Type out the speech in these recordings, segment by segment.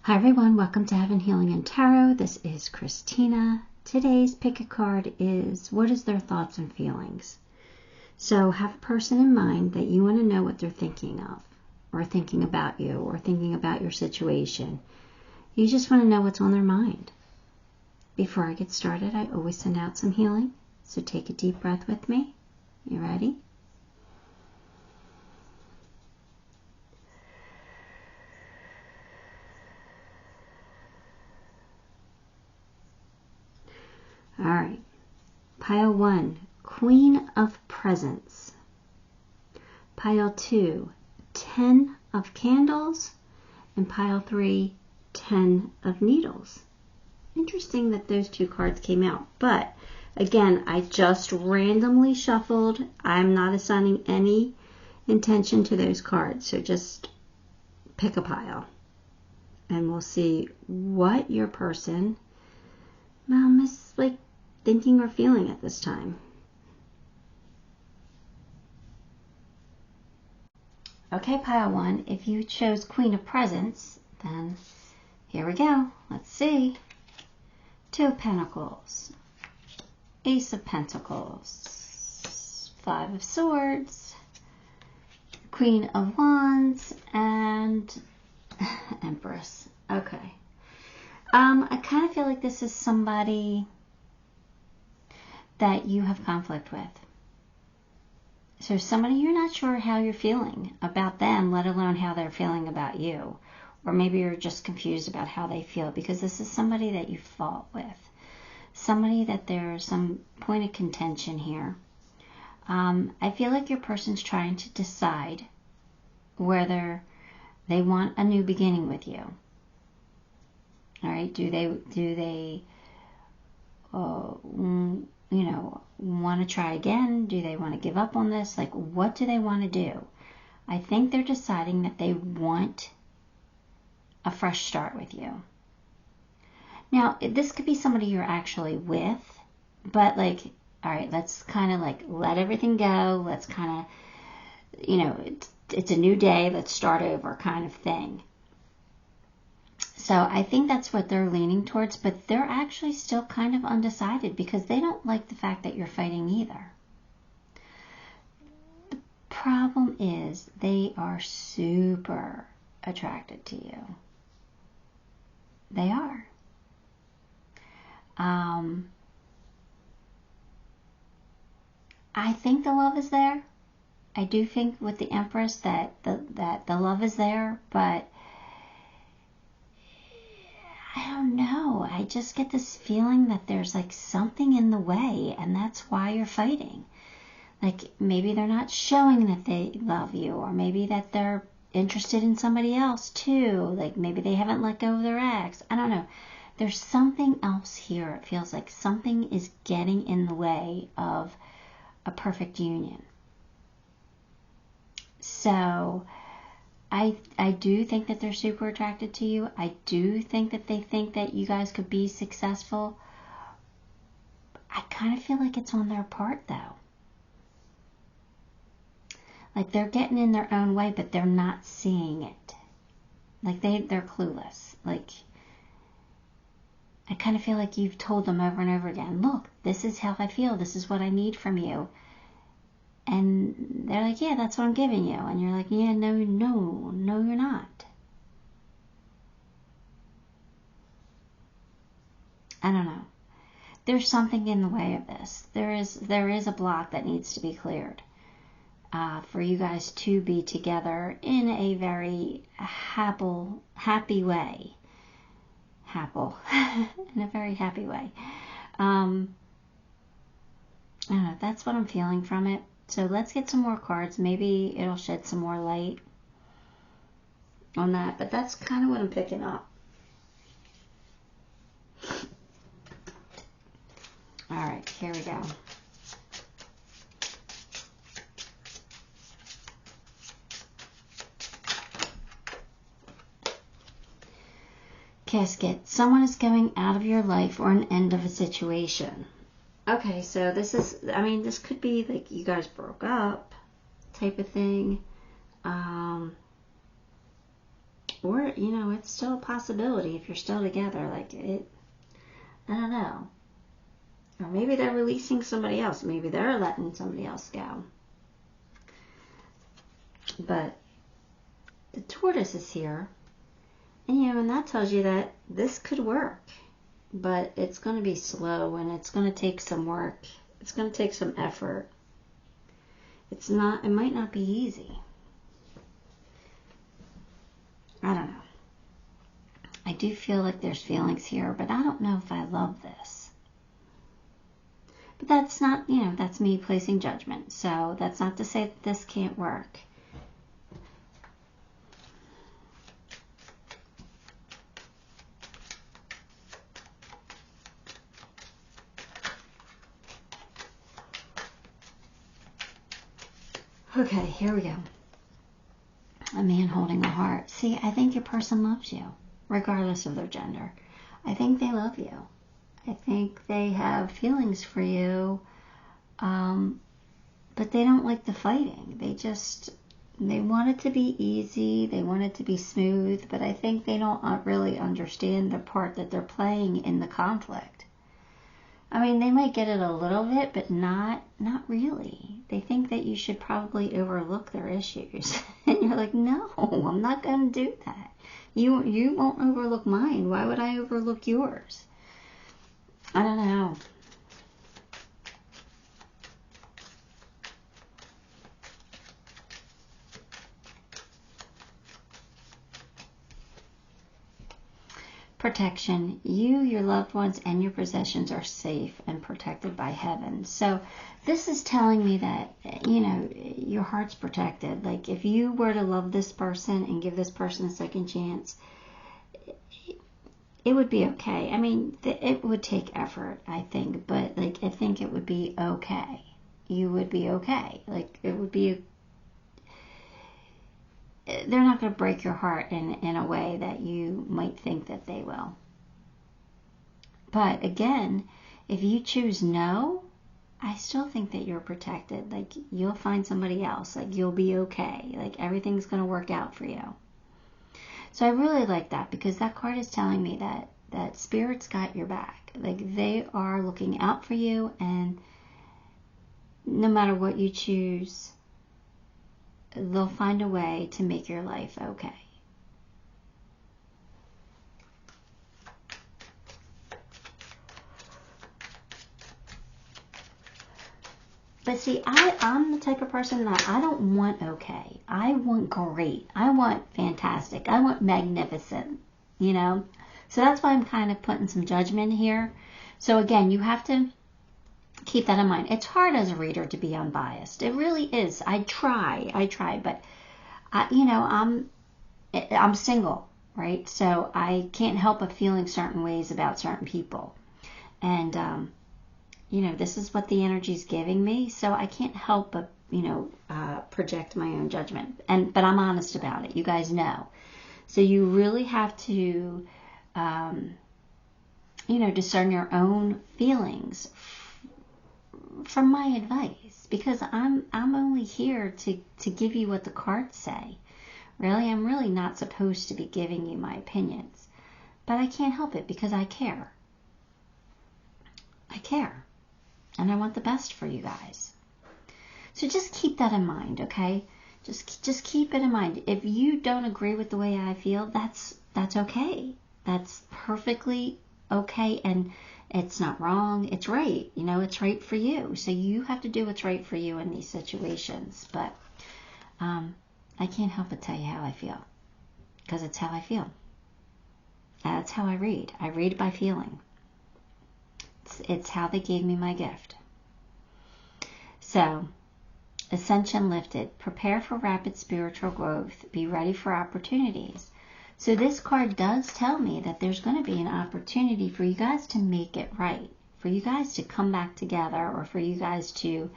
Hi everyone, welcome to Heaven Healing and Tarot. This is Christina. Today's pick a card is, what is their thoughts and feelings? So have a person in mind that you want to know what they're thinking of, or thinking about you, or thinking about your situation. You just want to know what's on their mind. Before I get started, I always send out some healing. So take a deep breath with me. You ready? All right, pile 1, Queen of Presents. Pile 2, 10 of Candles. And pile 3, 10 of Needles. Interesting that those two cards came out. But again, I just randomly shuffled. I'm not assigning any intention to those cards. So just pick a pile. And we'll see what your person is like thinking or feeling at this time. Okay, pile 1, if you chose Queen of Presents, then here we go. Let's see. 2 of Pentacles, Ace of Pentacles, 5 of Swords, Queen of Wands, and Empress. Okay. I kind of feel like this is somebody that you have conflict with. So somebody you're not sure how you're feeling about them, let alone how they're feeling about you. Or maybe you're just confused about how they feel, because this is somebody that you fought with. Somebody that there's some point of contention here. I feel like your person's trying to decide whether they want a new beginning with you. All right, do they want to try again? Do they want to give up on this? Like, what do they want to do? I think they're deciding that they want a fresh start with you. Now, this could be somebody you're actually with, but like, all right, let's kind of like let everything go. Let's kind of, it's a new day. Let's start over kind of thing. So I think that's what they're leaning towards, but they're actually still kind of undecided because they don't like the fact that you're fighting either. The problem is they are super attracted to you. They are. I think the love is there. I do think with the Empress that the love is there, but I don't know. I just get this feeling that there's like something in the way, and that's why you're fighting. Like maybe they're not showing that they love you, or maybe that they're interested in somebody else too. Like maybe they haven't let go of their ex. I don't know. There's something else here. It feels like something is getting in the way of a perfect union. So I do think that they're super attracted to you. I do think that they think that you guys could be successful. I kind of feel like it's on their part though. Like they're getting in their own way, but they're not seeing it. Like they're clueless. Like I kind of feel like you've told them over and over again, look, this is how I feel. This is what I need from you. And they're like, yeah, that's what I'm giving you. And you're like, yeah, no, you're not. I don't know. There's something in the way of this. There is a block that needs to be cleared for you guys to be together in a very happy way. In a very happy way. I don't know. That's what I'm feeling from it. So let's get some more cards. Maybe it'll shed some more light on that. But that's kind of what I'm picking up. All right, here we go. Casket. Someone is going out of your life or an end of a situation. Okay, so this is, this could be like you guys broke up type of thing. Or, you know, it's still a possibility if you're still together. Like, I don't know. Or maybe they're releasing somebody else. Maybe they're letting somebody else go. But the tortoise is here. And, you know, and that tells you that this could work. But it's going to be slow, and it's going to take some work. It's going to take some effort. It might not be easy. I don't know. I do feel like there's feelings here, but I don't know if I love this. But that's not, you know, that's me placing judgment. So that's not to say that this can't work. Okay, here we go. A man holding a heart. See, I think your person loves you, regardless of their gender. I think they love you. I think they have feelings for you, but they don't like the fighting. They want it to be easy. They want it to be smooth, but I think they don't really understand the part that they're playing in the conflict. I mean, they might get it a little bit, but not really. They think that you should probably overlook their issues. And you're like, no, I'm not going to do that. You won't overlook mine. Why would I overlook yours? I don't know. Protection. You, your loved ones, and your possessions are safe and protected by heaven. So this is telling me that, you know, your heart's protected. Like, if you were to love this person and give this person a second chance, it would be okay. I mean, it would take effort, I think, but, like, I think it would be okay. You would be okay. Like, it would be they're not going to break your heart in a way that you might think that they will. But again, if you choose no, I still think that you're protected. Like, you'll find somebody else. Like, you'll be okay. Like, everything's going to work out for you. So I really like that, because that card is telling me that Spirit's got your back. Like, they are looking out for you, and no matter what you choose, they'll find a way to make your life okay. But see, I'm the type of person that I don't want okay. I want great. I want fantastic. I want magnificent, you know? So that's why I'm kind of putting some judgment here. So again, you have to keep that in mind. It's hard as a reader to be unbiased. It really is. I try, but you know, I'm single, right? So I can't help but feeling certain ways about certain people, and you know, this is what the energy's giving me. So I can't help but, you know, project my own judgment. But I'm honest about it. You guys know. So you really have to, you know, discern your own feelings from my advice, because I'm only here to give you what the cards say. Really, I'm really not supposed to be giving you my opinions, but I can't help it because I care. I care, and I want the best for you guys. So just keep that in mind, okay? Just keep it in mind. If you don't agree with the way I feel, that's okay. That's perfectly okay, and it's not wrong. It's right. You know, it's right for you. So you have to do what's right for you in these situations. But I can't help but tell you how I feel, because it's how I feel. That's how I read. I read by feeling. It's how they gave me my gift. So, ascension lifted. Prepare for rapid spiritual growth. Be ready for opportunities. So this card does tell me that there's going to be an opportunity for you guys to make it right, for you guys to come back together, or for you guys to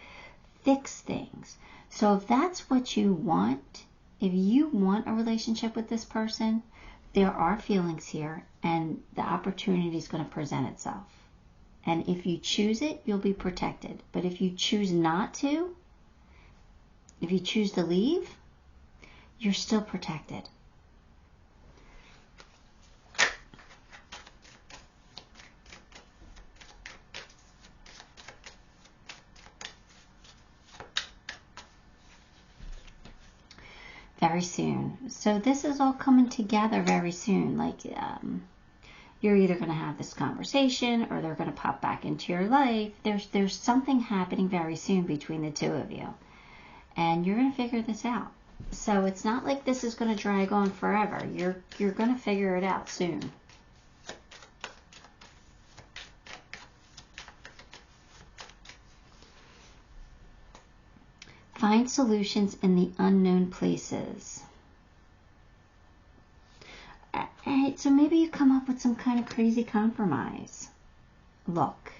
fix things. So if that's what you want, if you want a relationship with this person, there are feelings here, and the opportunity is going to present itself. And if you choose it, you'll be protected. But if you choose not to, if you choose to leave, you're still protected. very soon. So this is all coming together very soon. Like, you're either going to have this conversation or they're going to pop back into your life. There's something happening very soon between the two of you. And you're going to figure this out. So it's not like this is going to drag on forever. You're going to figure it out soon. Find solutions in the unknown places. Alright, so maybe you come up with some kind of crazy compromise. Look,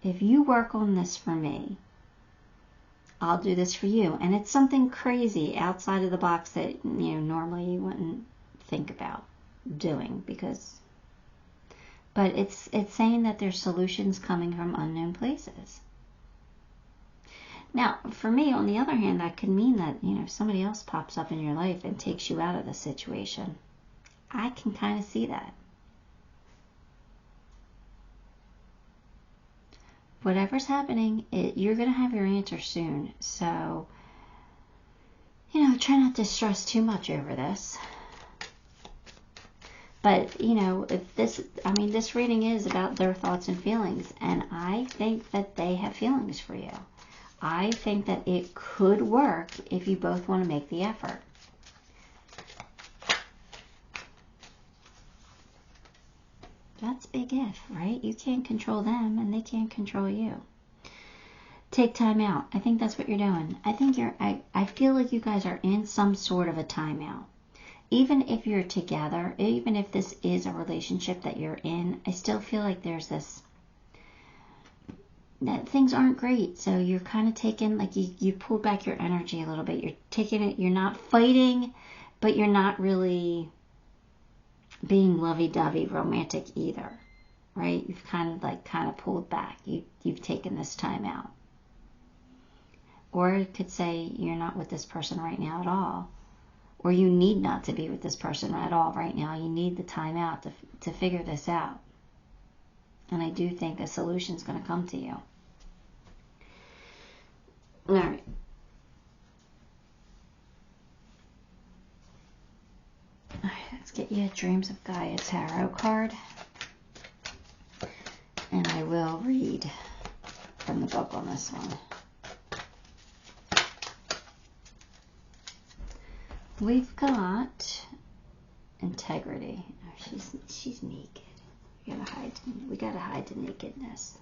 if you work on this for me, I'll do this for you. And it's something crazy outside of the box that, normally you wouldn't think about doing, but it's saying that there's solutions coming from unknown places. Now, for me, on the other hand, that could mean that, if somebody else pops up in your life and takes you out of the situation. I can kind of see that. Whatever's happening, you're going to have your answer soon. So, try not to stress too much over this. But, if this reading is about their thoughts and feelings, and I think that they have feelings for you. I think that it could work if you both want to make the effort. That's big if, right? You can't control them and they can't control you. Take time out. I think that's what you're doing. I feel like you guys are in some sort of a timeout. Even if you're together, even if this is a relationship that you're in, I still feel like there's this, that things aren't great. So you're kind of taking, like you pull back your energy a little bit. You're taking it, you're not fighting, but you're not really being lovey-dovey romantic either, right? You've kind of pulled back. You've taken this time out. Or it could say you're not with this person right now at all. Or you need not to be with this person at all right now. You need the time out to figure this out. And I do think a solution's going to come to you. All right. Let's get you a Dreams of Gaia Tarot card. And I will read from the book on this one. We've got integrity. Oh, she's naked. We gotta hide the nakedness.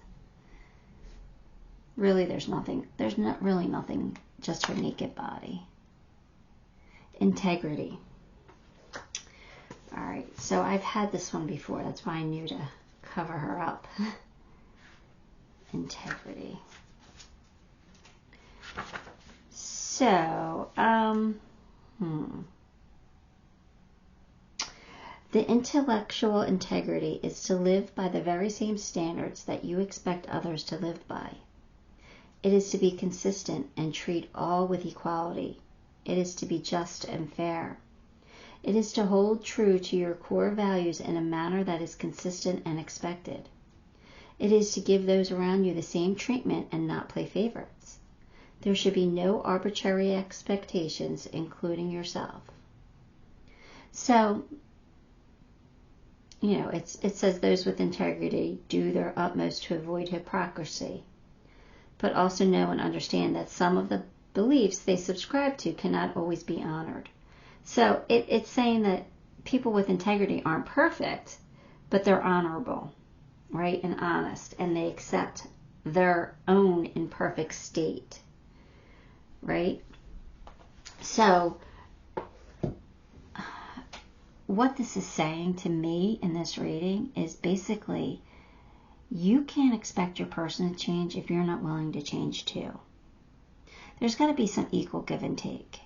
Really, there's not really nothing, just her naked body. Integrity. Alright, so I've had this one before. That's why I knew to cover her up. Integrity. So, the intellectual integrity is to live by the very same standards that you expect others to live by. It is to be consistent and treat all with equality. It is to be just and fair. It is to hold true to your core values in a manner that is consistent and expected. It is to give those around you the same treatment and not play favorites. There should be no arbitrary expectations, including yourself. So, it says those with integrity do their utmost to avoid hypocrisy, but also know and understand that some of the beliefs they subscribe to cannot always be honored. So it's saying that people with integrity aren't perfect, but they're honorable, right, and honest, and they accept their own imperfect state, right? So what this is saying to me in this reading is basically you can't expect your person to change if you're not willing to change too. There's got to be some equal give and take.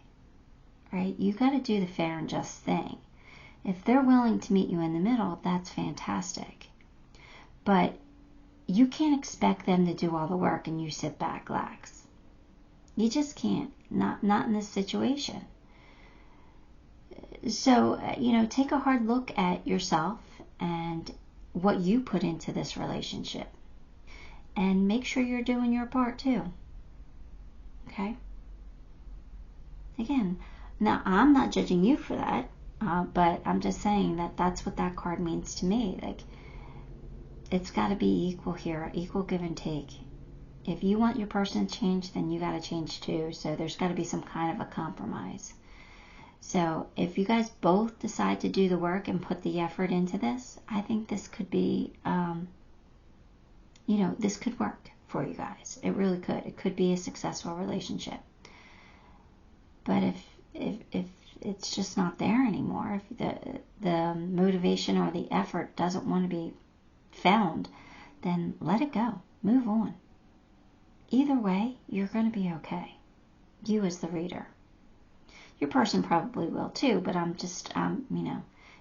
Right? You got to do the fair and just thing. If they're willing to meet you in the middle, that's fantastic. But you can't expect them to do all the work and you sit back lax. You just can't. Not in this situation. So, take a hard look at yourself and what you put into this relationship. And make sure you're doing your part too. Okay? Again, Now, I'm not judging you for that, but I'm just saying that that's what that card means to me. Like, it's got to be equal here, equal give and take. If you want your person to change, then you got to change too. So there's got to be some kind of a compromise. So if you guys both decide to do the work and put the effort into this, I think this could be, this could work for you guys. It really could. It could be a successful relationship. But if it's just not there anymore, if the motivation or the effort doesn't want to be found, then let it go. Move on. Either way, you're going to be okay. You as the reader. Your person probably will too, but I'm just,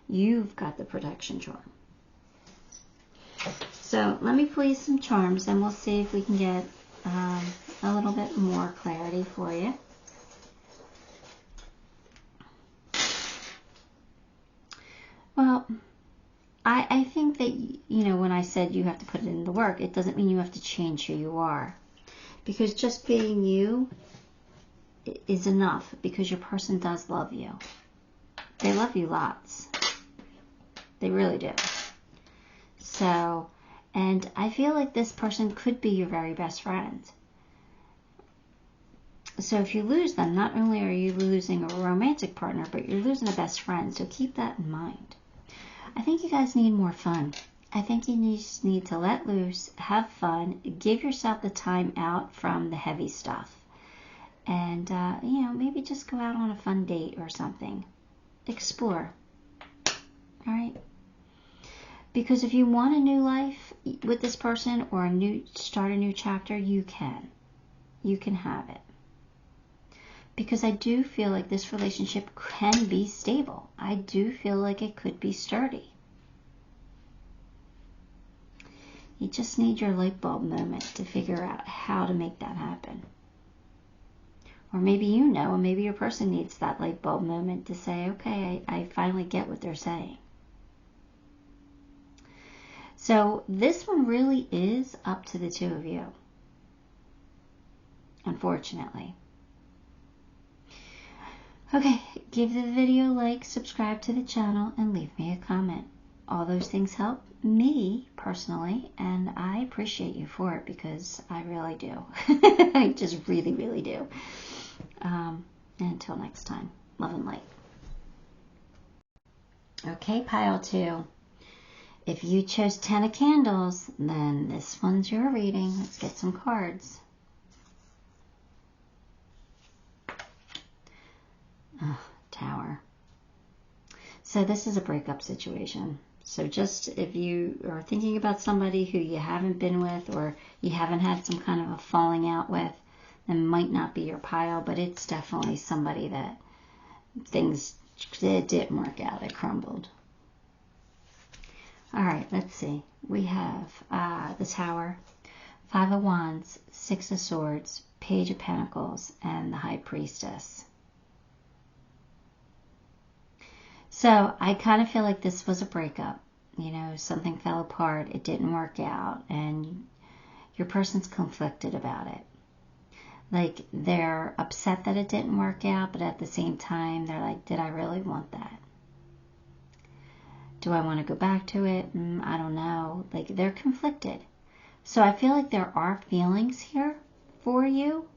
you've got the protection charm. So let me pull you some charms, and we'll see if we can get a little bit more clarity for you. Well, I think that, when I said you have to put it in the work, it doesn't mean you have to change who you are. Because just being you is enough, because your person does love you. They love you lots. They really do. So, and I feel like this person could be your very best friend. So if you lose them, not only are you losing a romantic partner, but you're losing a best friend. So keep that in mind. I think you guys need more fun. I think you just need to let loose, have fun, give yourself the time out from the heavy stuff. And, maybe just go out on a fun date or something. Explore. All right? Because if you want a new life with this person or start a new chapter, you can. You can have it. Because I do feel like this relationship can be stable. I do feel like it could be sturdy. You just need your light bulb moment to figure out how to make that happen. Or maybe and maybe your person needs that light bulb moment to say, okay, I finally get what they're saying. So this one really is up to the two of you, unfortunately. Okay, give the video a like, subscribe to the channel, and leave me a comment. All those things help me personally, and I appreciate you for it, because I really do. I just really, really do. And until next time, love and light. Okay, pile 2. If you chose 10 of candles, then this one's your reading. Let's get some cards. Tower. So this is a breakup situation. So just if you are thinking about somebody who you haven't been with, or you haven't had some kind of a falling out with, then might not be your pile, but it's definitely somebody that things didn't work out. It crumbled. All right, let's see. We have the Tower, 5 of Wands, 6 of Swords, Page of Pentacles, and the High Priestess. So I kind of feel like this was a breakup. Something fell apart. It didn't work out. And your person's conflicted about it. Like, they're upset that it didn't work out, but at the same time, they're like, did I really want that? Do I want to go back to it? I don't know. Like, they're conflicted. So I feel like there are feelings here for you.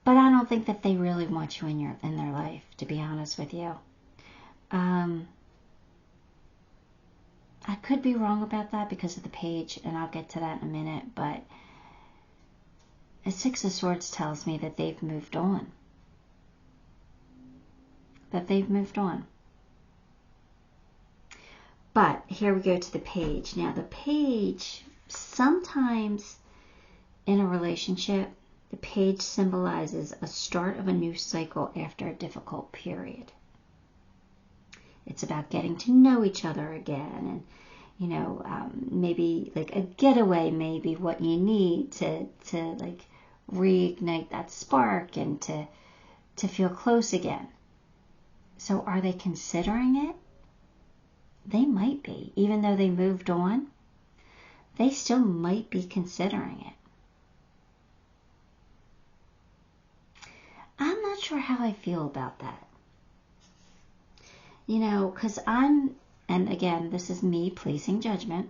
But I don't think that they really want you in their life, to be honest with you. I could be wrong about that because of the page, and I'll get to that in a minute, but the 6 of Swords tells me that they've moved on. But here we go to the page. Now the page, sometimes in a relationship, the page symbolizes a start of a new cycle after a difficult period. It's about getting to know each other again, and maybe like a getaway, maybe what you need to like reignite that spark and to feel close again. So are they considering it? They might be. Even though they moved on, they still might be considering it. I'm not not sure how I feel about that. You know, because and again, this is me placing judgment.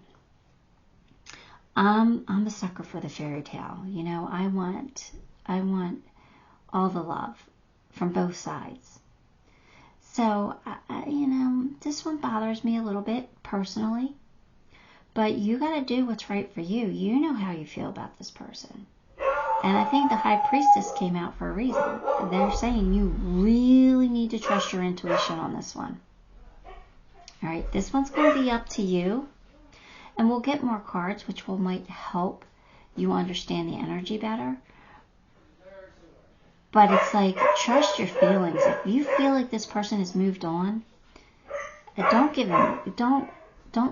I'm a sucker for the fairy tale. You know, I want all the love from both sides. So, you know, this one bothers me a little bit personally. But you got to do what's right for you. You know how you feel about this person. And I think the High Priestess came out for a reason. They're saying you really need to trust your intuition on this one. All right, this one's going to be up to you. And we'll get more cards, which might help you understand the energy better. But it's like, trust your feelings. If you feel like this person has moved on, don't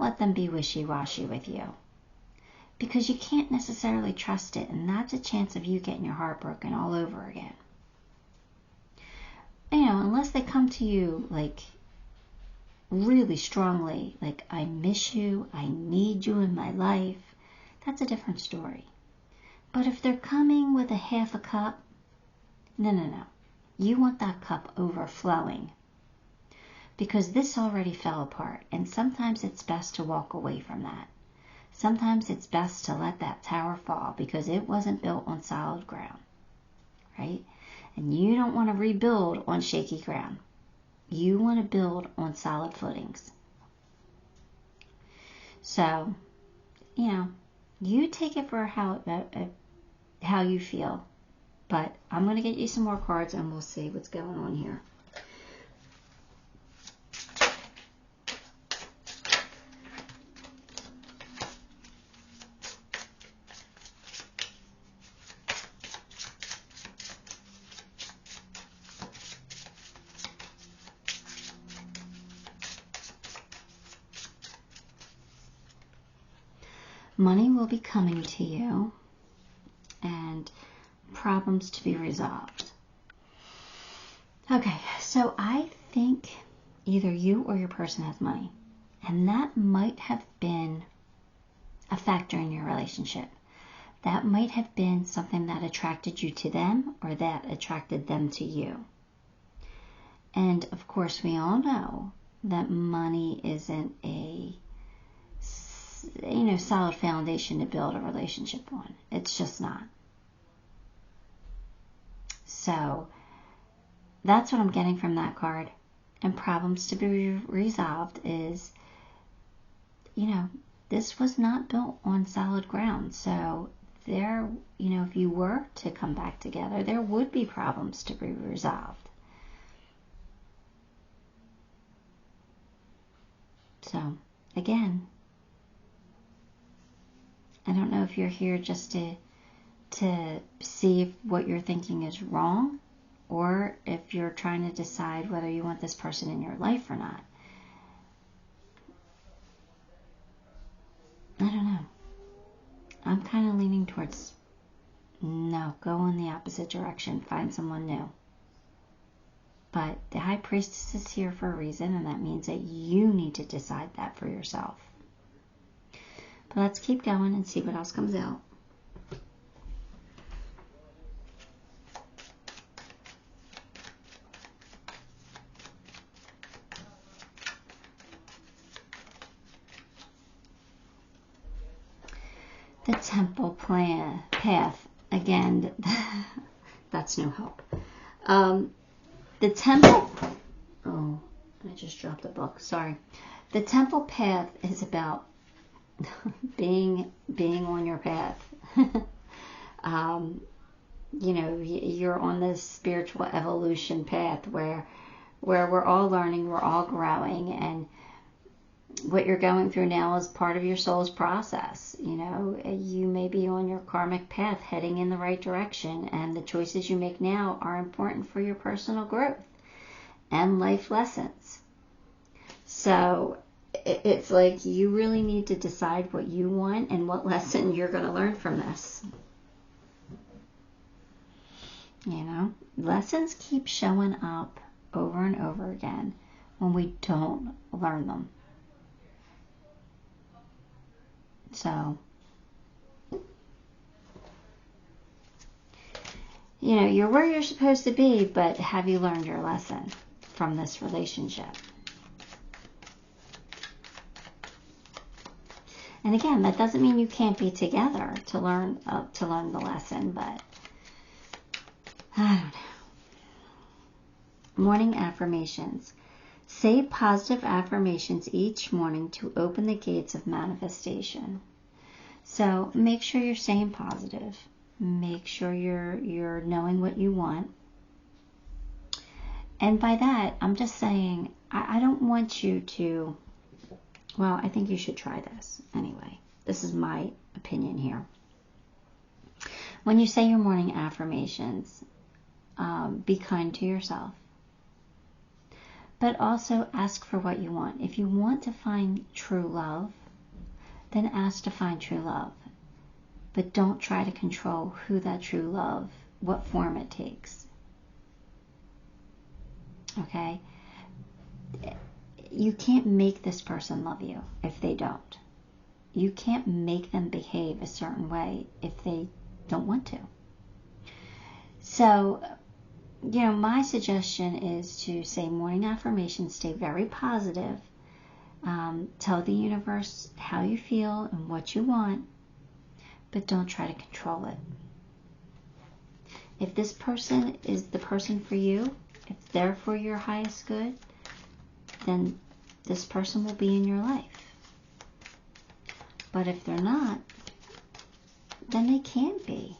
let them be wishy-washy with you. Because you can't necessarily trust it, and that's a chance of you getting your heart broken all over again. You know, unless they come to you like really strongly, like, I miss you, I need you in my life, that's a different story. But if they're coming with a half a cup, no. You want that cup overflowing. Because this already fell apart, and sometimes it's best to walk away from that. Sometimes it's best to let that tower fall because it wasn't built on solid ground, right? And you don't want to rebuild on shaky ground. You want to build on solid footings. So, you know, you take it for how you feel. But I'm going to get you some more cards and we'll see what's going on here. Money will be coming to you, and problems to be resolved. Okay, so I think either you or your person has money, and that might have been a factor in your relationship. That might have been something that attracted you to them or that attracted them to you. And of course, we all know that money isn't a solid foundation to build a relationship on. It's just not. So that's what I'm getting from that card. And problems to be resolved is, this was not built on solid ground. So there, if you were to come back together, there would be problems to be resolved. So again, I don't know if you're here just to see if what you're thinking is wrong, or if you're trying to decide whether you want this person in your life or not. I don't know. I'm kind of leaning towards no, go in the opposite direction, find someone new. But the High Priestess is here for a reason, and that means that you need to decide that for yourself. But let's keep going and see what else comes out. The Temple path. Again, that's no help. The Temple... Oh, I just dropped the book. Sorry. The Temple path is about being on your path. You're on this spiritual evolution path where we're all learning, we're all growing, and what you're going through now is part of your soul's process. You may be on your karmic path heading in the right direction, and the choices you make now are important for your personal growth and life lessons. So it's like you really need to decide what you want and what lesson you're going to learn from this. Lessons keep showing up over and over again when we don't learn them. So, you know, you're where you're supposed to be, but have you learned your lesson from this relationship? And again, that doesn't mean you can't be together to learn the lesson, but I don't know. Morning affirmations. Say positive affirmations each morning to open the gates of manifestation. So make sure you're staying positive. Make sure you're knowing what you want. And by that, I'm just saying, I don't want you to, well, I think you should try this anyway. This is my opinion here. When you say your morning affirmations, be kind to yourself. But also ask for what you want. If you want to find true love, then ask to find true love. But don't try to control who that true love, what form it takes. Okay? You can't make this person love you if they don't. You can't make them behave a certain way if they don't want to. So, you know, my suggestion is to say morning affirmations, stay very positive, tell the universe how you feel and what you want, but don't try to control it. If this person is the person for you, if they're for your highest good, then this person will be in your life. But if they're not, then they can't be.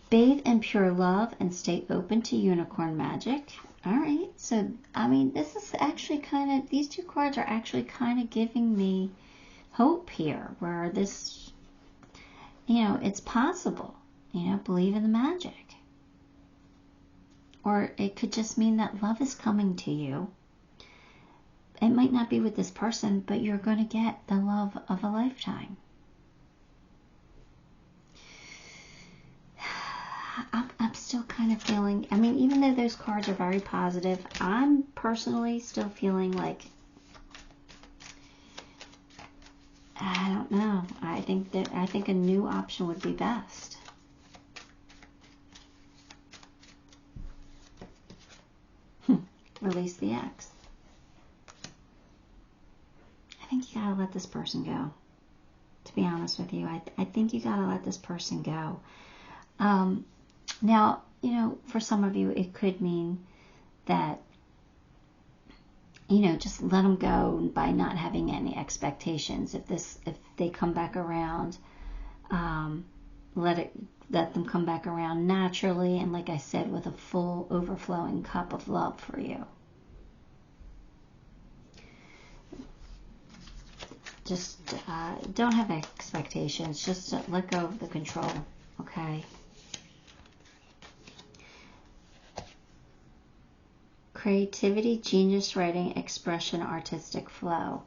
Bathe in pure love and stay open to unicorn magic. All right, so, I mean, this is actually kind of, these two cards are actually kind of giving me hope here, where this, you know, it's possible. You know, believe in the magic. Or it could just mean that love is coming to you. It might not be with this person, but you're going to get the love of a lifetime. I'm still kind of feeling, I mean, even though those cards are very positive, I'm personally still feeling like, I don't know. I think a new option would be best. Release the ex. I think you gotta let this person go. To be honest with you, I think you gotta let this person go. Now, you know, for some of you, it could mean that, you know, just let them go by not having any expectations. If they come back around, let them come back around naturally, and like I said, with a full overflowing cup of love for you. Just don't have expectations. Just let go of the control, okay? Creativity, genius writing, expression, artistic flow.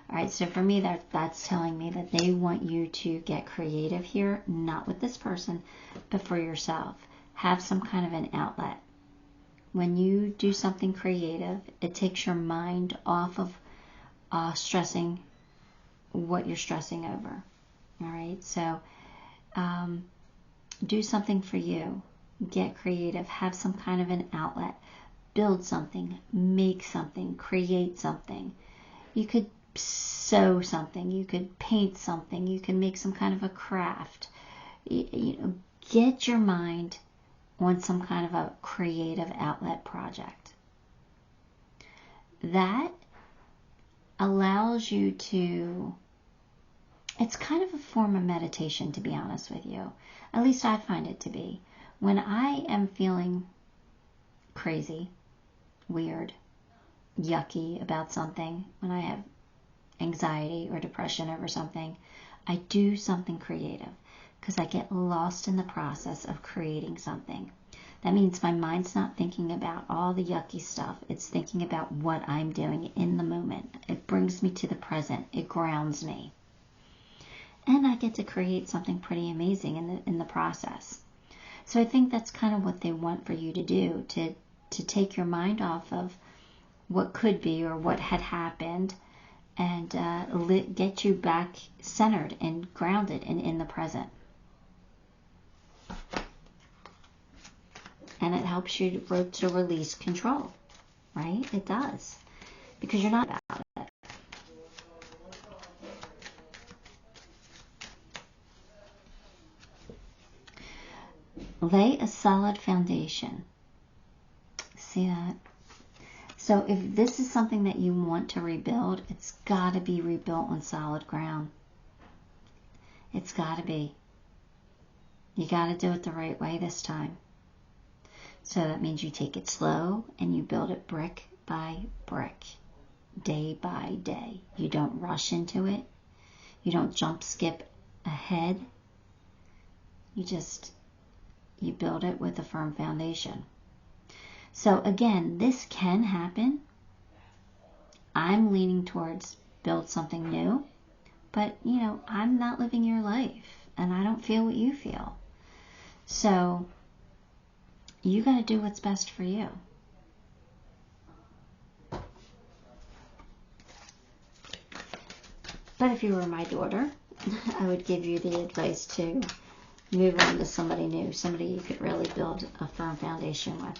All right, so for me, that's telling me that they want you to get creative here, not with this person, but for yourself. Have some kind of an outlet. When you do something creative, it takes your mind off of stressing what you're stressing over. All right, so do something for you. Get creative. Have some kind of an outlet. Build something, make something, create something. You could sew something, you could paint something, you can make some kind of a craft. You know, get your mind on some kind of a creative outlet project. That allows you to, it's kind of a form of meditation, to be honest with you. At least I find it to be. When I am feeling crazy, weird, yucky about something, when I have anxiety or depression over something, I do something creative because I get lost in the process of creating something. That means my mind's not thinking about all the yucky stuff. It's thinking about what I'm doing in the moment. It brings me to the present. It grounds me. And I get to create something pretty amazing in the process. So I think that's kind of what they want for you to do, to take your mind off of what could be or what had happened, and get you back centered and grounded and in the present. And it helps you to release control, right? It does, because you're not about it. Lay a solid foundation. See that? So if this is something that you want to rebuild, it's got to be rebuilt on solid ground. It's got to be. You got to do it the right way this time. So that means you take it slow and you build it brick by brick, day by day. You don't rush into it. You don't jump skip ahead. You build it with a firm foundation. So again, this can happen. I'm leaning towards build something new, but I'm not living your life and I don't feel what you feel. So you got to do what's best for you. But if you were my daughter, I would give you the advice to move on to somebody new, somebody you could really build a firm foundation with.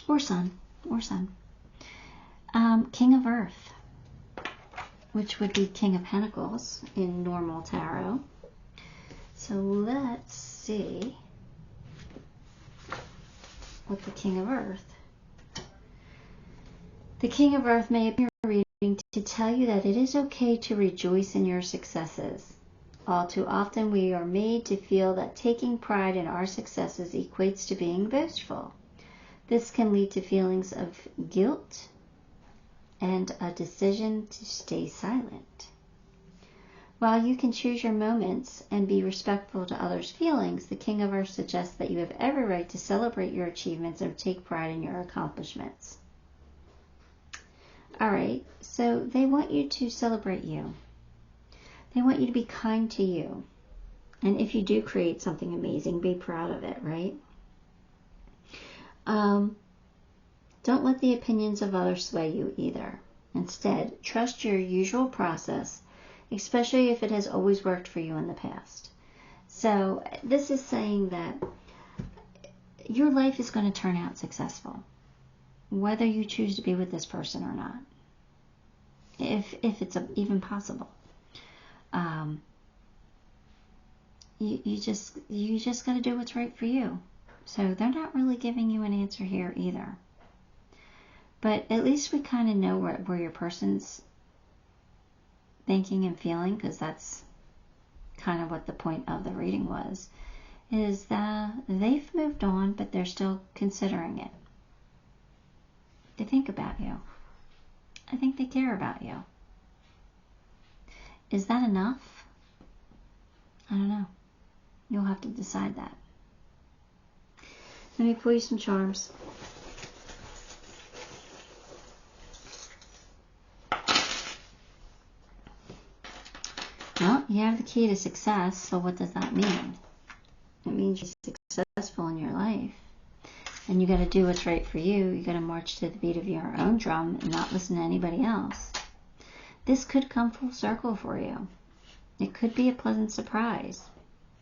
Or sun. King of Earth, which would be King of Pentacles in normal tarot. So let's see what the King of Earth. The King of Earth may appear reading to tell you that it is okay to rejoice in your successes. All too often we are made to feel that taking pride in our successes equates to being boastful. This can lead to feelings of guilt and a decision to stay silent. While you can choose your moments and be respectful to others' feelings, the King of Earth suggests that you have every right to celebrate your achievements and take pride in your accomplishments. Alright, so they want you to celebrate you. They want you to be kind to you. And if you do create something amazing, be proud of it, right? Don't let the opinions of others sway you either. Instead, trust your usual process, especially if it has always worked for you in the past. So this is saying that your life is going to turn out successful, whether you choose to be with this person or not, if it's even possible. You just got to do what's right for you. So they're not really giving you an answer here either. But at least we kind of know where your person's thinking and feeling, because that's kind of what the point of the reading was, is that they've moved on, but they're still considering it. They think about you. I think they care about you. Is that enough? I don't know. You'll have to decide that. Let me pull you some charms. Well, you have the key to success, so what does that mean? It means you're successful in your life. And you got to do what's right for you. You got to march to the beat of your own drum and not listen to anybody else. This could come full circle for you. It could be a pleasant surprise.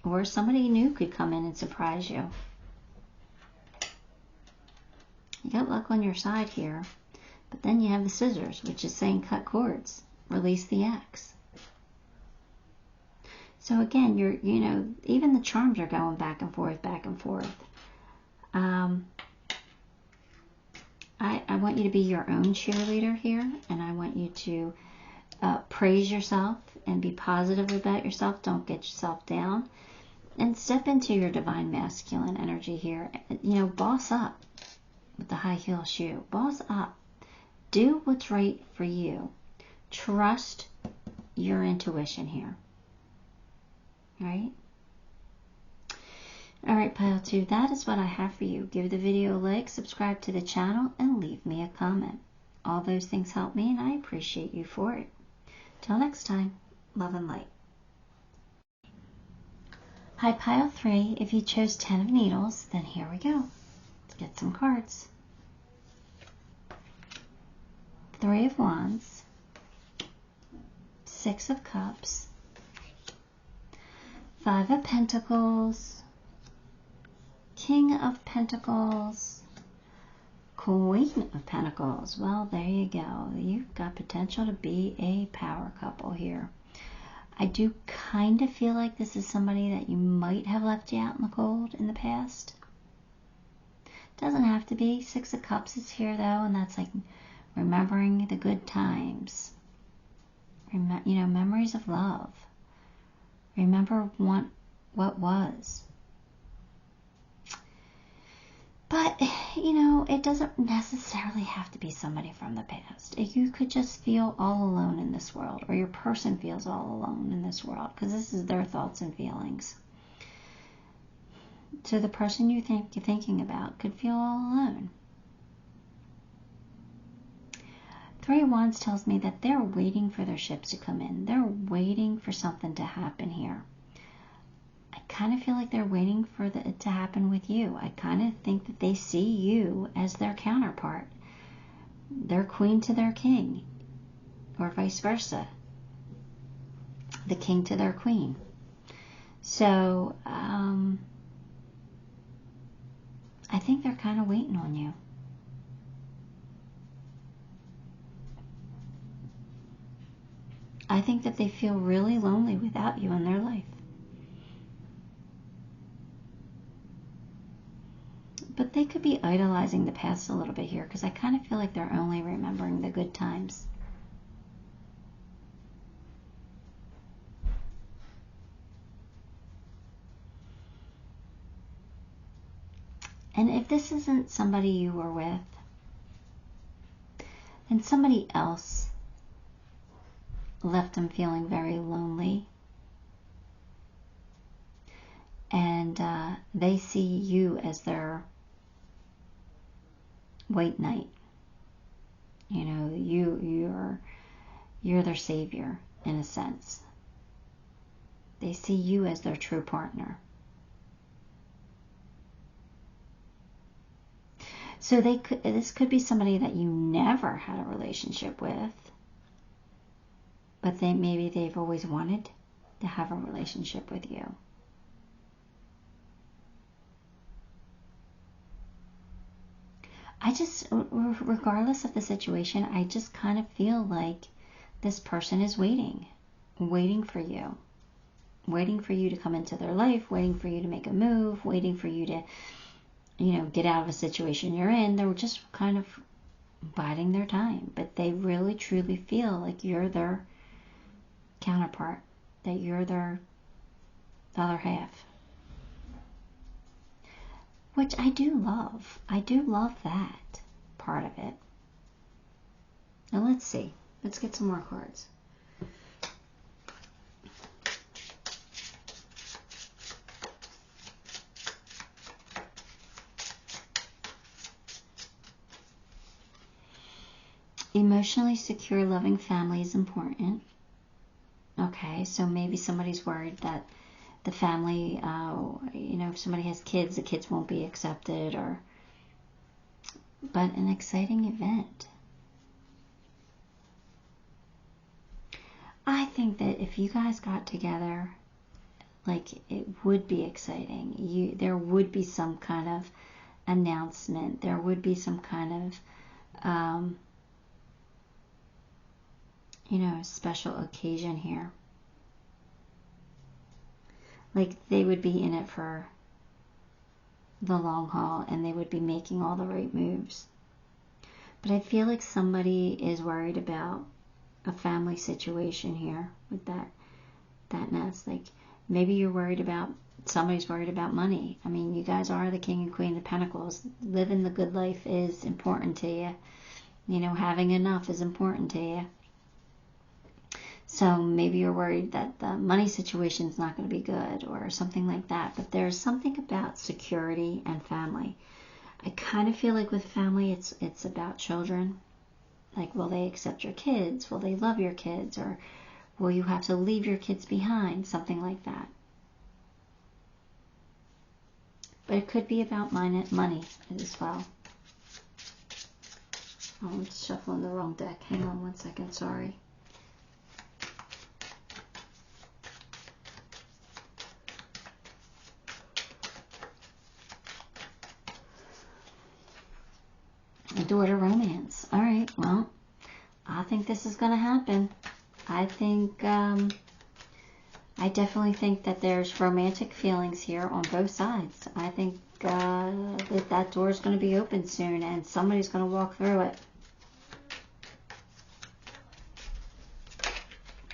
Or somebody new could come in and surprise you. You got luck on your side here. But then you have the scissors, which is saying cut cords. Release the X. So again, even the charms are going back and forth, back and forth. I want you to be your own cheerleader here, and I want you to praise yourself and be positive about yourself. Don't get yourself down, and step into your divine masculine energy here. Boss up with the high heel shoe. Boss up. Do what's right for you. Trust your intuition here. Right? Alright, Pile 2, that is what I have for you. Give the video a like, subscribe to the channel, and leave me a comment. All those things help me, and I appreciate you for it. Till next time, love and light. Hi, Pile 3. If you chose 10 of Needles, then here we go. Let's get some cards. Three of Wands, Six of Cups, Five of Pentacles, King of Pentacles, Queen of Pentacles. Well, there you go. You've got potential to be a power couple here. I do kind of feel like this is somebody that you might have left you out in the cold in the past. Doesn't have to be. Six of Cups is here though, and that's like remembering the good times. Memories of love. Remember what was. But, it doesn't necessarily have to be somebody from the past. You could just feel all alone in this world, or your person feels all alone in this world, because this is their thoughts and feelings. So the person you're thinking about could feel all alone. Three of Wands tells me that they're waiting for their ships to come in. They're waiting for something to happen here. I kind of feel like they're waiting for it to happen with you. I kind of think that they see you as their counterpart. Their queen to their king, or vice versa. The king to their queen. So, I think they're kind of waiting on you. I think that they feel really lonely without you in their life. But they could be idolizing the past a little bit here, because I kind of feel like they're only remembering the good times. And if this isn't somebody you were with, then somebody else left them feeling very lonely. And they see you as their white knight. You're their savior in a sense. They see you as their true partner. So this could be somebody that you never had a relationship with, but maybe they've always wanted to have a relationship with you. Regardless of the situation, I just kind of feel like this person is waiting for you. Waiting for you to come into their life, waiting for you to make a move, waiting for you to, get out of a situation you're in. They're just kind of biding their time. But they really, truly feel like you're their counterpart, that you're their other half. Which I do love. I do love that part of it. Now let's see. Let's get some more cards. Emotionally secure, loving family is important. Okay, so maybe somebody's worried that the family, if somebody has kids, the kids won't be accepted, but an exciting event. I think that if you guys got together, it would be exciting. There would be some kind of announcement. There would be some kind of, special occasion here. They would be in it for the long haul, and they would be making all the right moves. But I feel like somebody is worried about a family situation here with that nest. Maybe you're worried about, somebody's worried about money. I mean, you guys are the king and queen of pentacles. Living the good life is important to you. Having enough is important to you. So maybe you're worried that the money situation is not going to be good or something like that. But there's something about security and family. I kind of feel like with family, it's about children. Will they accept your kids? Will they love your kids? Or will you have to leave your kids behind? Something like that. But it could be about money as well. Oh, I'm shuffling the wrong deck. Hang on one second, sorry. The door to romance. All right, well, I think this is going to happen. I think, I definitely think that there's romantic feelings here on both sides. I think that door is going to be open soon and somebody's going to walk through it.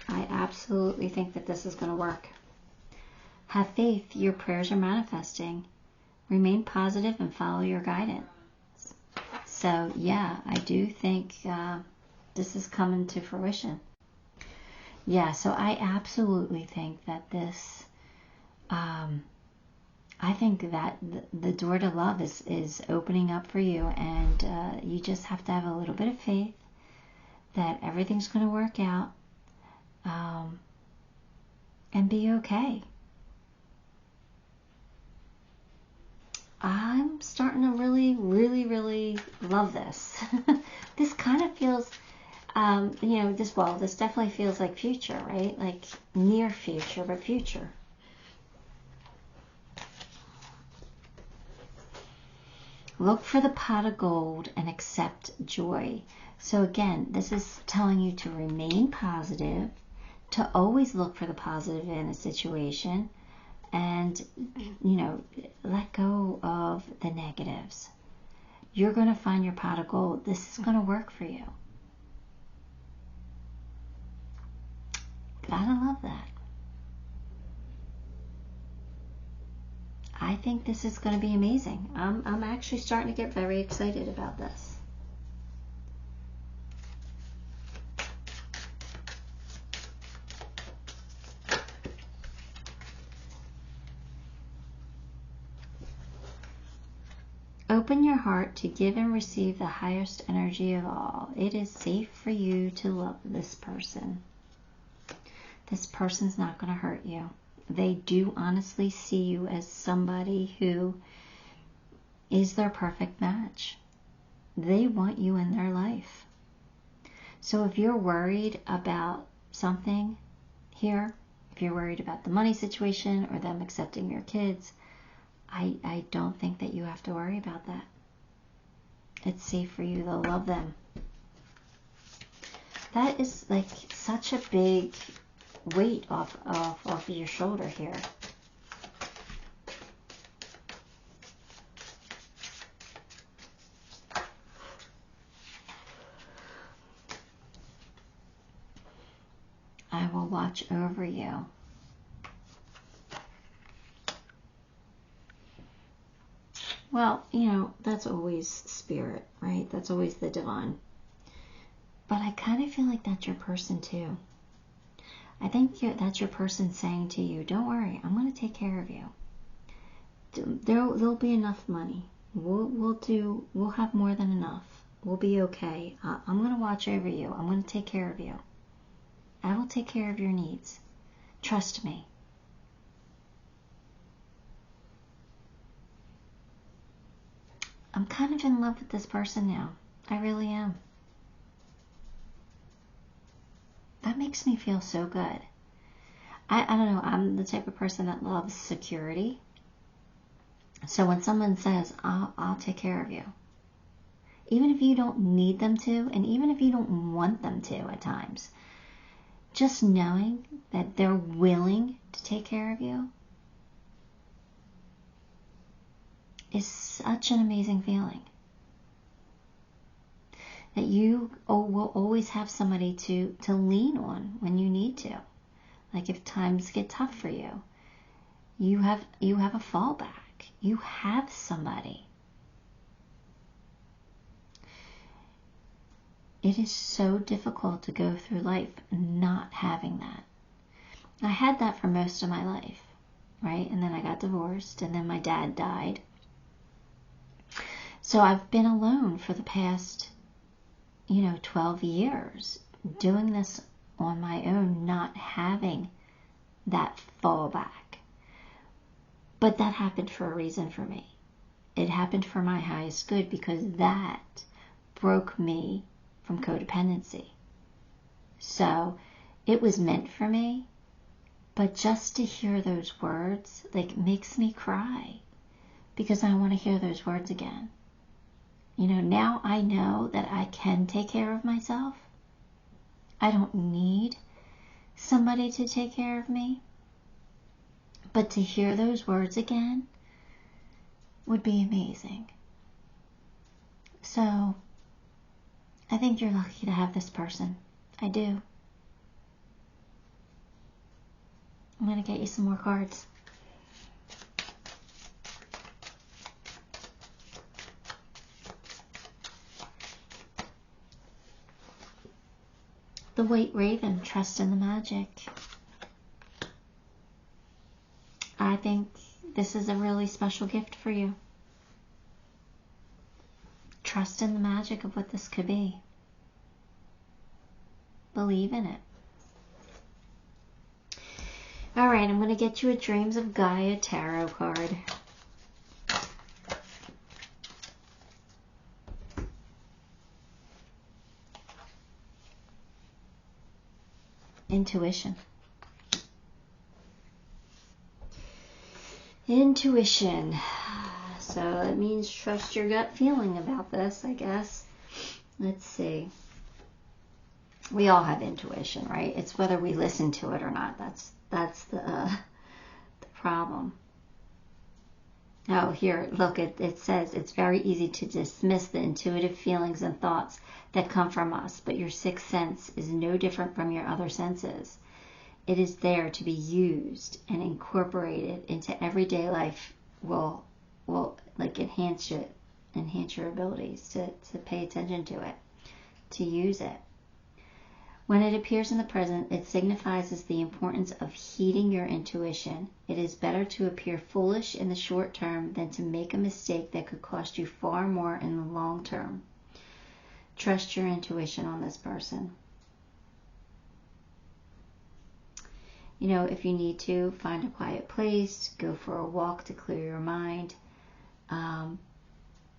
I absolutely think that this is going to work. Have faith. Your prayers are manifesting. Remain positive and follow your guidance. So, yeah, I do think this is coming to fruition. Yeah, so I absolutely think that this, I think that the door to love is opening up for you, and you just have to have a little bit of faith that everything's going to work out, and be okay. I'm starting to really, really, really love this. This kind of feels, you know, this definitely feels like future, right? Like near future, but future. Look for the pot of gold and accept joy. So again, this is telling you to remain positive, to always look for the positive in a situation, and, you know, let go of the negatives. You're going to find your pot of gold. This is going to work for you. Gotta love that. I think this is going to be amazing. I'm actually starting to get very excited about this. Open your heart to give and receive the highest energy of all. It is safe for you to love this person. This person's not going to hurt you. They do honestly see you as somebody who is their perfect match. They want you in their life. So if you're worried about something here, if you're worried about the money situation or them accepting your kids, I don't think that you have to worry about that. It's safe for you to love them. That is like such a big weight off of your shoulder here. I will watch over you. Well, you know, that's always spirit, right? That's always the divine. But I kind of feel like that's your person too. I think that's your person saying to you, don't worry, I'm going to take care of you. There'll be enough money. We'll have more than enough. We'll be okay. I'm going to watch over you. I'm going to take care of you. I will take care of your needs. Trust me. I'm kind of in love with this person now. I really am. That makes me feel so good. I don't know. I'm the type of person that loves security. So when someone says, I'll take care of you, even if you don't need them to, and even if you don't want them to at times, just knowing that they're willing to take care of you is such an amazing feeling. That you will always have somebody to lean on when you need to. Like if times get tough for you, you have a fallback. You have somebody. It is so difficult to go through life not having that. I had that for most of my life, right? And then I got divorced, and then my dad died. So I've been alone for the past 12 years, doing this on my own, not having that fallback. But that happened for a reason for me. It happened for my highest good, because that broke me from codependency. So it was meant for me, but just to hear those words, like, makes me cry because I want to hear those words again. You know, now I know that I can take care of myself. I don't need somebody to take care of me. But to hear those words again would be amazing. So, I think you're lucky to have this person. I do. I'm going to get you some more cards. The White Raven, trust in the magic. I think this is a really special gift for you. Trust in the magic of what this could be. Believe in it. All right, I'm going to get you a Dreams of Gaia tarot card. Intuition. Intuition. So it means trust your gut feeling about this, I guess. Let's see. We all have intuition, right? It's whether we listen to it or not. That's the problem. Oh, here, look, it says it's very easy to dismiss the intuitive feelings and thoughts that come from us, but your sixth sense is no different from your other senses. It is there to be used and incorporated into everyday life. Will like enhance your abilities to pay attention to it, to use it. When it appears in the present, it signifies the importance of heeding your intuition. It is better to appear foolish in the short term than to make a mistake that could cost you far more in the long term. Trust your intuition on this person. You know, if you need to, find a quiet place, go for a walk to clear your mind.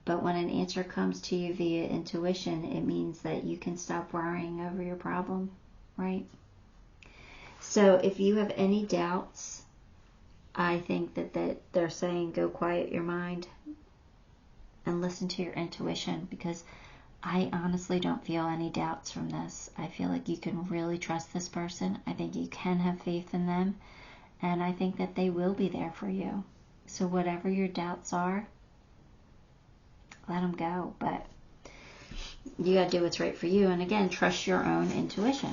But when an answer comes to you via intuition, it means that you can stop worrying over your problem, right? So if you have any doubts, I think that they're saying go quiet your mind and listen to your intuition, because I honestly don't feel any doubts from this. I feel like you can really trust this person. I think you can have faith in them, and I think that they will be there for you. So whatever your doubts are, let them go. But you got to do what's right for you. And again, trust your own intuition.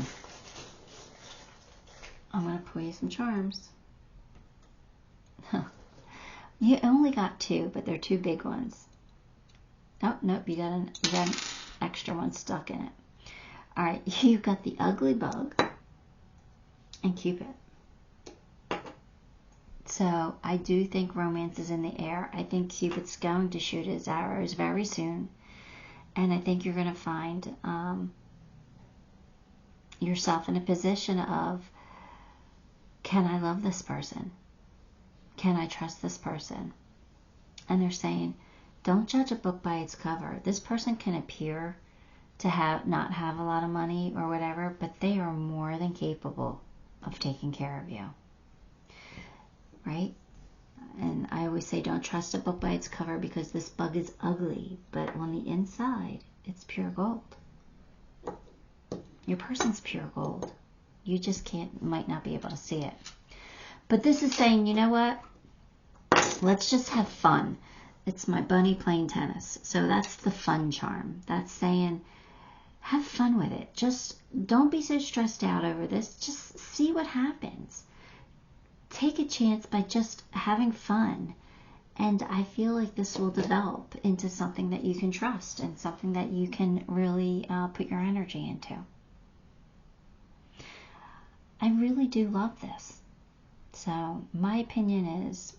I'm going to pull you some charms. You only got two, but they're two big ones. Oh, nope, you got an extra one stuck in it. All right, you got the Ugly Bug and Cupid. So I do think romance is in the air. I think Cupid's going to shoot his arrows very soon. And I think you're going to find yourself in a position of, can I love this person? Can I trust this person? And they're saying, don't judge a book by its cover. This person can appear to not have a lot of money or whatever, but they are more than capable of taking care of you. Right? And I always say don't trust a book by its cover, because this bug is ugly, but on the inside, it's pure gold. Your person's pure gold. You just might not be able to see it. But this is saying, you know what? Let's just have fun. It's my bunny playing tennis. So that's the fun charm. That's saying, have fun with it. Just don't be so stressed out over this. Just see what happens. Take a chance by just having fun. And I feel like this will develop into something that you can trust and something that you can really put your energy into. I really do love this. So my opinion is,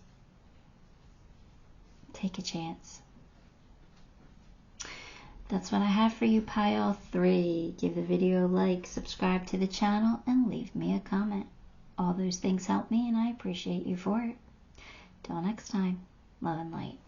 take a chance. That's what I have for you, pile 3. Give the video a like, subscribe to the channel, and leave me a comment. All those things help me, and I appreciate you for it. Till next time, love and light.